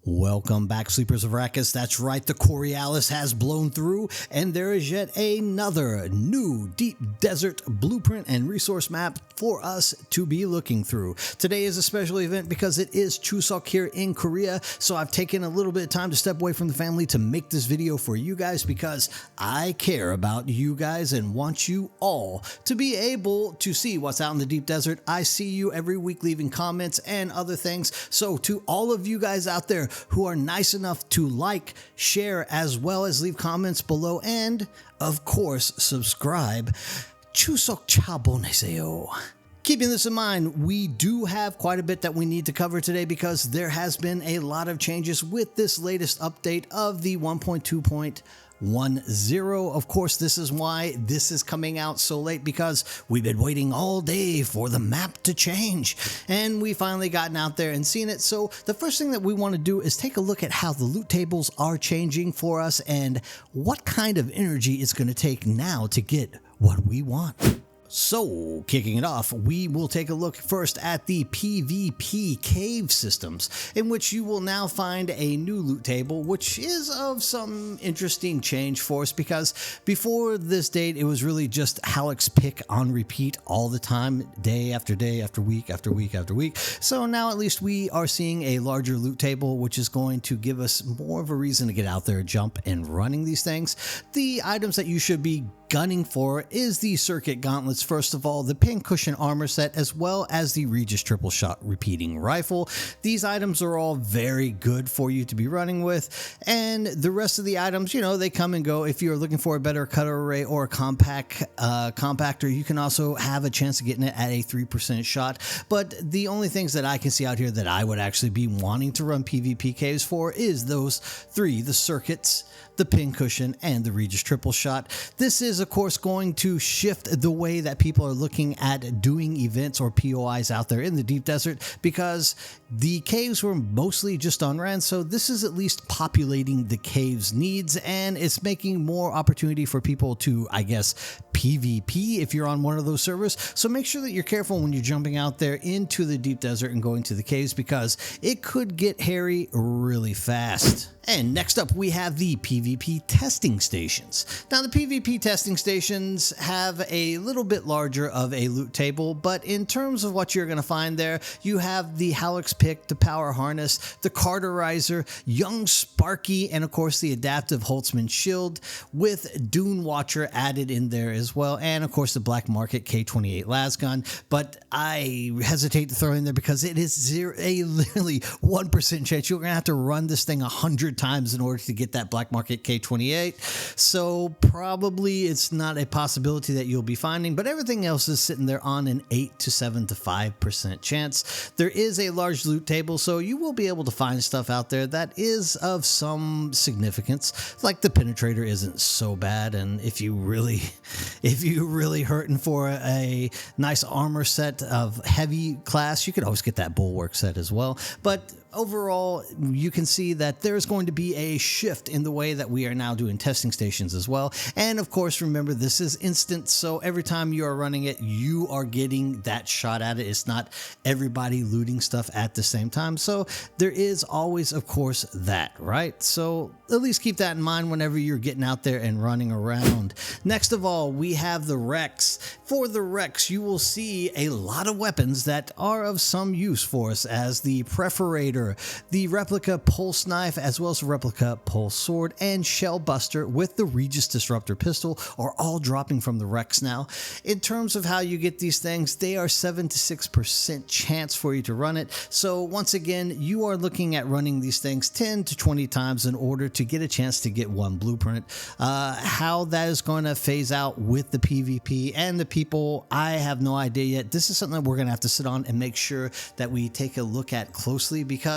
Welcome back, Sleepers of Arrakis. That's right, the Coriolis has blown through, and there is yet another new deep desert blueprint and resource map for us to be looking through. Today is a special event because it is Chuseok here in Korea, so I've taken a little bit of time to step away from the family to make this video for you guys because I care about you guys and want you all to be able to see what's out in the deep desert. I see you every week leaving comments and other things, so to all of you guys out there who are nice enough to like, share, as well as leave comments below, and of course subscribe. Chuseok cha boneseo. Keeping this in mind, we do have quite a bit that we need to cover today because there has been a lot of changes with this latest update of the 1.2.10. Of course, this is why this is coming out so late, because we've been waiting all day for the map to change, and we finally gotten out there and seen it. So the first thing that we want to do is take a look at how the loot tables are changing for us and what kind of energy it's going to take now to get what we want. So, kicking it off, we will take a look first at the PvP cave systems, in which you will now find a new loot table, which is of some interesting change for us, because before this date, it was really just Alex pick on repeat all the time, day after day, after week, after week, after week. So now at least we are seeing a larger loot table, which is going to give us more of a reason to get out there, jump, and running these things. The items that you should be gunning for is the circuit gauntlets, first of all, the pincushion armor set, as well as the Regis triple shot repeating rifle. These items are all very good for you to be running with, and the rest of the items, you know, they come and go. If you're looking for a better cutter array or a compactor, you can also have a chance of getting it at a 3% shot. But the only things that I can see out here that I would actually be wanting to run PvP caves for is those three: the circuits, the pincushion, and the Regis triple shot. This is of course going to shift the way that people are looking at doing events or POIs out there in the deep desert, because the caves were mostly just on rand, so this is at least populating the caves needs, and it's making more opportunity for people to, I guess, PvP if you're on one of those servers. So make sure that you're careful when you're jumping out there into the deep desert and going to the caves, because it could get hairy really fast. And next up, we have the PvP testing stations. Now, the PvP testing stations have a little bit larger of a loot table, but in terms of what you're going to find there, you have the Hallex pick, the power harness, the carterizer, young Sparky, and of course the adaptive Holtzman shield with Dune Watcher added in there as well, and of course the black market K28 lasgun. But I hesitate to throw in there because it is a literally 1% chance. You're going to have to run this thing 100 times in order to get that black market K28, so probably it's not a possibility that you'll be finding, but everything else is sitting there on an 8 to 7 to 5% chance. There is a large loot table, so you will be able to find stuff out there that is of some significance, like the penetrator isn't so bad, and if you really hurting for a nice armor set of heavy class, you could always get that bulwark set as well. But overall, you can see that there's going to be a shift in the way that we are now doing testing stations as well. And of course, remember, this is instant, so every time you are running it, you are getting that shot at it. It's not everybody looting stuff at the same time. So there is always, of course, that, right? So at least keep that in mind whenever you're getting out there and running around. Next of all, we have the Rex. For the Rex, you will see a lot of weapons that are of some use for us, as the Perforator, the replica pulse knife, as well as the replica pulse sword and shell buster with the Regis disruptor pistol are all dropping from the Rex now. In terms of how you get these things, they are 7 to 6% chance for you to run it. So once again, you are looking at running these things 10 to 20 times in order to get a chance to get one blueprint. How that is going to phase out with the PvP and the people, I have no idea yet. This is something that we're going to have to sit on and make sure that we take a look at closely, because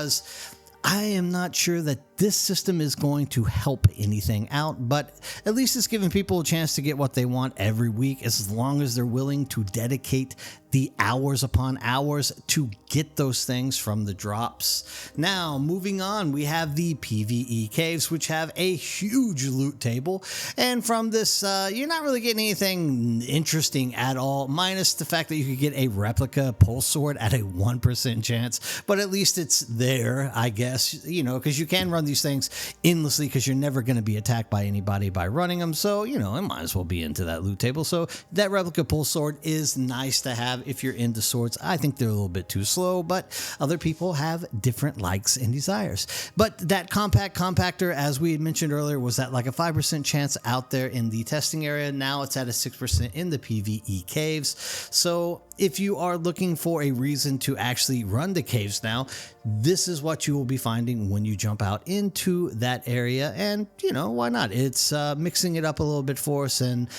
I am not sure that this system is going to help anything out, but at least it's giving people a chance to get what they want every week, as long as they're willing to dedicate the hours upon hours to get those things from the drops. Now, moving on, we have the PvE caves, which have a huge loot table, and from this, you're not really getting anything interesting at all, minus the fact that you could get a replica pulse sword at a 1% chance, but at least it's there, I guess, you know, because you can run these things endlessly because you're never going to be attacked by anybody by running them, so, you know, it might as well be into that loot table. So that replica pulse sword is nice to have if you're into swords. I think they're a little bit too slow, but other people have different likes and desires. But that compactor, as we had mentioned earlier, was at like a 5% chance out there in the testing area. Now it's at a 6% in the PvE caves. So if you are looking for a reason to actually run the caves now, this is what you will be finding when you jump out into that area. And, you know, why not? It's mixing it up a little bit for us and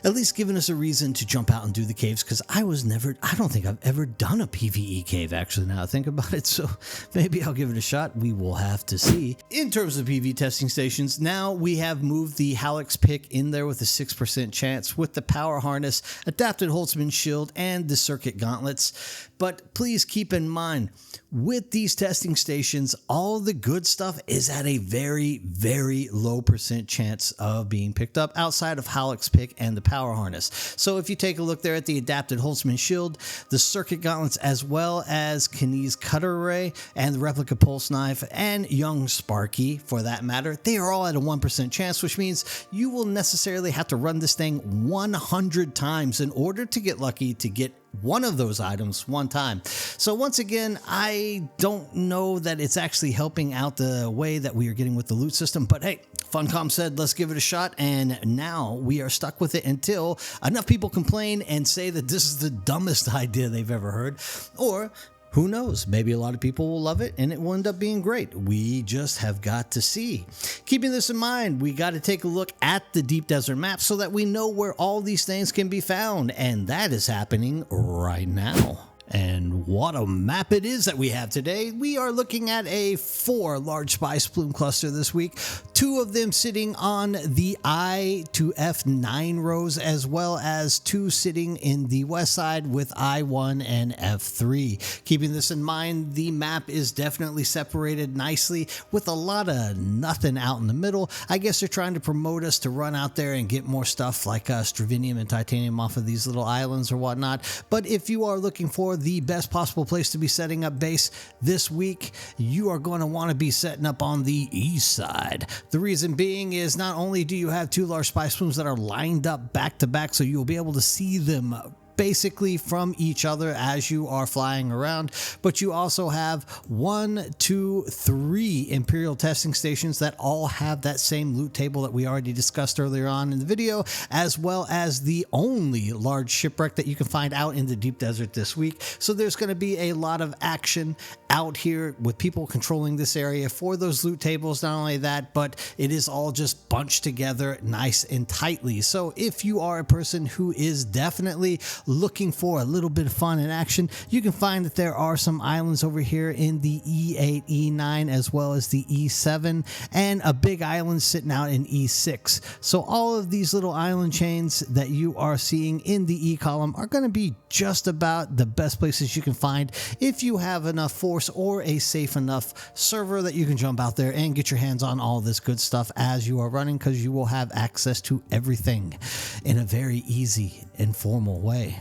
at least giving us a reason to jump out and do the caves, because I don't think I've ever done a PvE cave, actually, now I think about it, so maybe I'll give it a shot. We will have to see. In terms of PvE testing stations, now we have moved the Hallex pick in there with a 6% chance with the power harness, adapted Holtzman shield, and the circuit gauntlets. But please keep in mind, with these testing stations, all the good stuff is at a very, very low percent chance of being picked up outside of Hallex pick and the power harness. So if you take a look there at the adapted Holtzman shield, the circuit gauntlets, as well as Kni's cutter array and the replica pulse knife and young Sparky for that matter, they are all at a 1% chance, which means you will necessarily have to run this thing 100 times in order to get lucky to get one of those items one time. So once again, I don't know that it's actually helping out the way that we are getting with the loot system, but hey, Funcom said let's give it a shot, and now we are stuck with it until enough people complain and say that this is the dumbest idea they've ever heard, or who knows, maybe a lot of people will love it and it will end up being great. We just have got to see. Keeping this in mind, we got to take a look at the deep desert map so that we know where all these things can be found, and that is happening right now. And what a map it is that we have today. We are looking at a 4 large spice plume cluster this week, 2 of them sitting on the I to F9 rows, as well as 2 sitting in the west side with I1 and F3. Keeping this in mind, the map is definitely separated nicely with a lot of nothing out in the middle. I guess they're trying to promote us to run out there and get more stuff like stravinium and titanium off of these little islands or whatnot. But if you are looking for the best possible place to be setting up base this week, you are going to want to be setting up on the east side. The reason being is not only do you have 2 large spice plumes that are lined up back to back, so you'll be able to see them basically from each other as you are flying around, but you also have 1, 2, 3 Imperial testing stations that all have that same loot table that we already discussed earlier on in the video, as well as the only large shipwreck that you can find out in the deep desert this week. So there's going to be a lot of action out here with people controlling this area for those loot tables. Not only that, but it is all just bunched together nice and tightly. So if you are a person who is definitely looking for a little bit of fun and action, you can find that there are some islands over here in the E8, E9, as well as the E7, and a big island sitting out in E6. So all of these little island chains that you are seeing in the E column are going to be just about the best places you can find if you have enough force or a safe enough server that you can jump out there and get your hands on all this good stuff as you are running, because you will have access to everything in a very easy and formal way.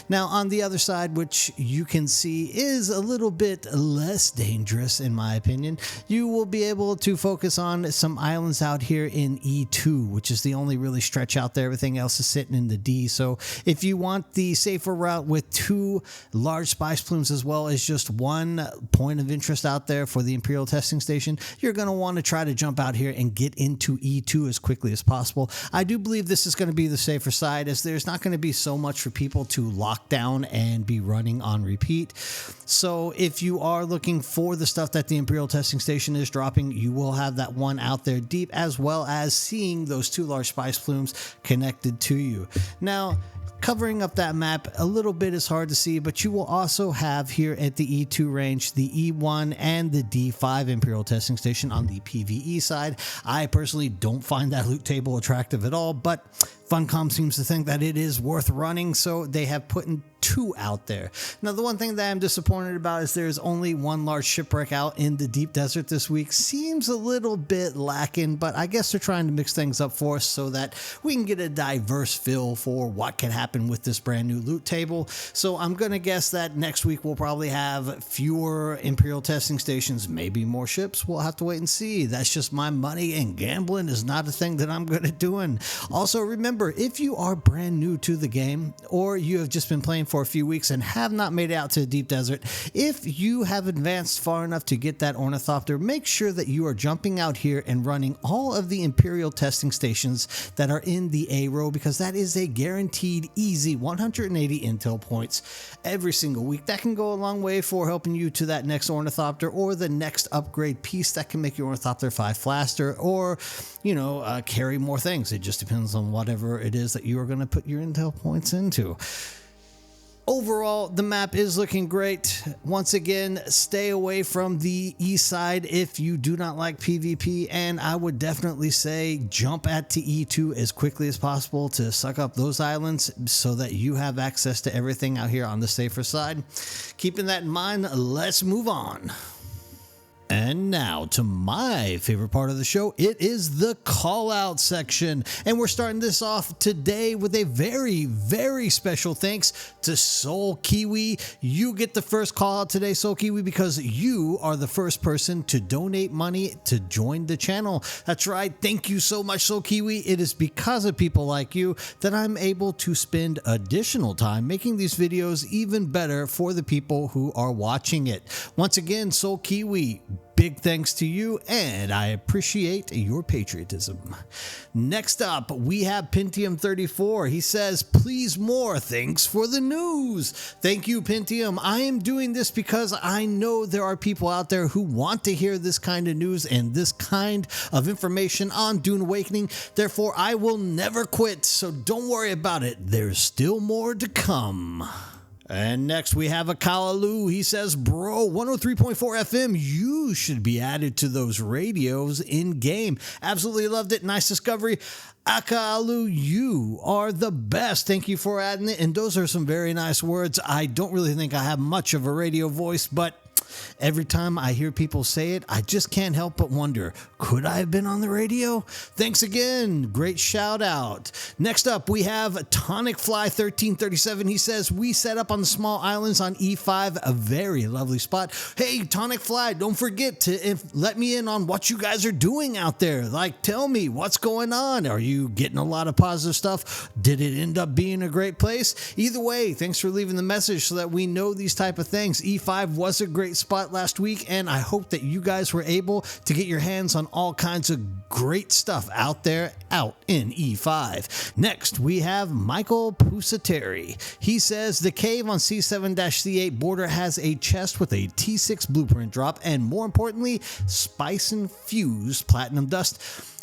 Now on the other side, which you can see is a little bit less dangerous in my opinion, you will be able to focus on some islands out here in E2, which is the only really stretch out there. Everything else is sitting in the D. So if you want the safer route with 2 large spice plumes as well as just 1 point of interest out there for the Imperial testing station, you're going to want to try to jump out here and get into E2 as quickly as possible. I do believe this is going to be the safer side, as there's not going to be so much for people to lock down and be running on repeat. So if you are looking for the stuff that the Imperial testing station is dropping, you will have that one out there deep, as well as seeing those 2 large spice plumes connected to you. Now, covering up that map a little bit is hard to see, but you will also have here at the E2 range the E1 and the D5 Imperial testing station on the PvE side. I personally don't find that loot table attractive at all, but Funcom seems to think that it is worth running, so they have put in 2 out there. Now, the one thing that I'm disappointed about is there's only 1 large shipwreck out in the deep desert this week. Seems a little bit lacking, but I guess they're trying to mix things up for us so that we can get a diverse feel for what can happen with this brand new loot table. So I'm going to guess that next week we'll probably have fewer Imperial testing stations, maybe more ships. We'll have to wait and see. That's just my money, and gambling is not a thing that I'm good at doing. Also, remember, if you are brand new to the game, or you have just been playing for a few weeks and have not made it out to the deep desert, if you have advanced far enough to get that ornithopter, make sure that you are jumping out here and running all of the Imperial testing stations that are in the A row, because that is a guaranteed easy 180 intel points every single week. That can go a long way for helping you to that next ornithopter or the next upgrade piece that can make your ornithopter 5 faster, or carry more things. It just depends on whatever it is that you are going to put your intel points into. Overall, the map is looking great. Once again, stay away from the east side if you do not like PvP, and I would definitely say jump at to E2 as quickly as possible to suck up those islands so that you have access to everything out here on the safer side. Keeping that in mind, let's move on. And now to my favorite part of the show. It is the call out section, and we're starting this off today with a very, very special thanks to Soul Kiwi. You get the first call out today, Soul Kiwi, because you are the first person to donate money to join the channel. That's right. Thank you so much, Soul Kiwi. It is because of people like you that I'm able to spend additional time making these videos even better for the people who are watching it. Once again, Soul Kiwi, big thanks to you, and I appreciate your patriotism. Next up, we have Pentium 34. He says, please more, thanks for the news. Thank you, Pentium. I am doing this because I know there are people out there who want to hear this kind of news and this kind of information on Dune Awakening. Therefore, I will never quit, so don't worry about it. There's still more to come. And next we have Akalalu. He says, bro, 103.4 FM, you should be added to those radios in game. Absolutely loved it. Nice discovery. Akalalu, you are the best. Thank you for adding it. And those are some very nice words. I don't really think I have much of a radio voice, but every time I hear people say it, I just can't help but wonder, could I have been on the radio? Thanks again. Great shout out. Next up, we have Tonic Fly 1337. He says, we set up on the small islands on E5, a very lovely spot. Hey, Tonic Fly, don't forget to let me in on what you guys are doing out there. Like, tell me what's going on. Are you getting a lot of positive stuff? Did it end up being a great place? Either way, thanks for leaving the message so that we know these type of things. E5 was a great spot last week, and I hope that you guys were able to get your hands on all kinds of great stuff out there out in E5. Next, we have Michael Pusateri. He says the cave on C7-C8 border has a chest with a T6 blueprint drop, and more importantly, spice infused platinum dust.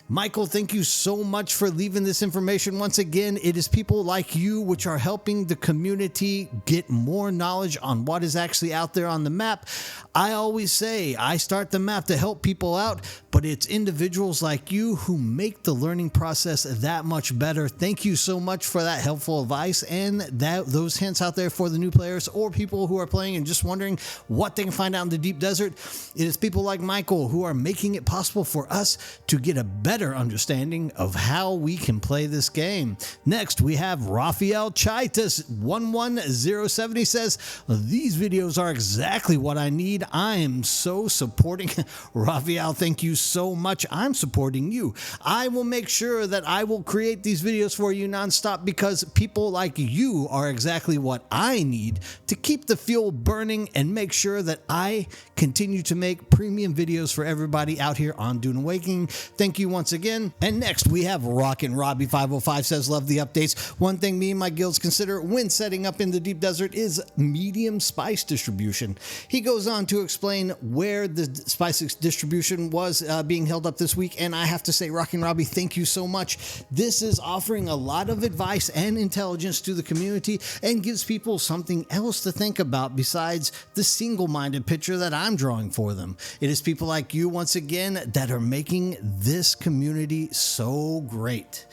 Michael, thank you so much for leaving this information. Once again, it is people like you which are helping the community get more knowledge on what is actually out there on the map. I always say I start the map to help people out, but it's individuals like you who make the learning process that much better. Thank you so much for that helpful advice and those hints out there for the new players or people who are playing and just wondering what they can find out in the deep desert. It is people like Michael who are making it possible for us to get a better understanding of how we can play this game. Next, we have Rafael Chaitis 11070. He says, these videos are exactly what I need. I am so supporting. Rafael, thank you so much. I'm supporting you. I will make sure that I will create these videos for you nonstop because people like you are exactly what I need to keep the fuel burning and make sure that I continue to make premium videos for everybody out here on Dune Awakening. Thank you once again. And next we have Rockin' Robbie 505 says, love the updates. One thing me and my guilds consider when setting up in the deep desert is medium spice distribution. He goes on to explain where the spice distribution was being held up this week, and I have to say, Rockin' Robbie, thank you so much. This is offering a lot of advice and intelligence to the community and gives people something else to think about besides the single-minded picture that I'm drawing for them. It is people like you, once again, that are making this community so great.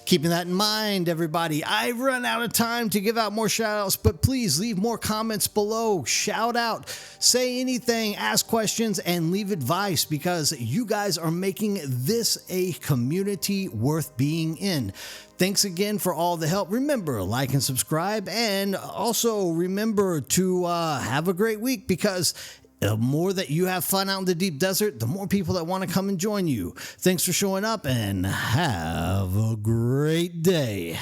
Keeping that in mind, everybody, I've run out of time to give out more shout-outs, but please leave more comments below. Shout out, say anything, ask questions, and leave advice because you guys are making this a community worth being in. Thanks again for all the help. Remember, like and subscribe, and also remember to have a great week because the more that you have fun out in the deep desert, the more people that want to come and join you. Thanks for showing up and have a great day.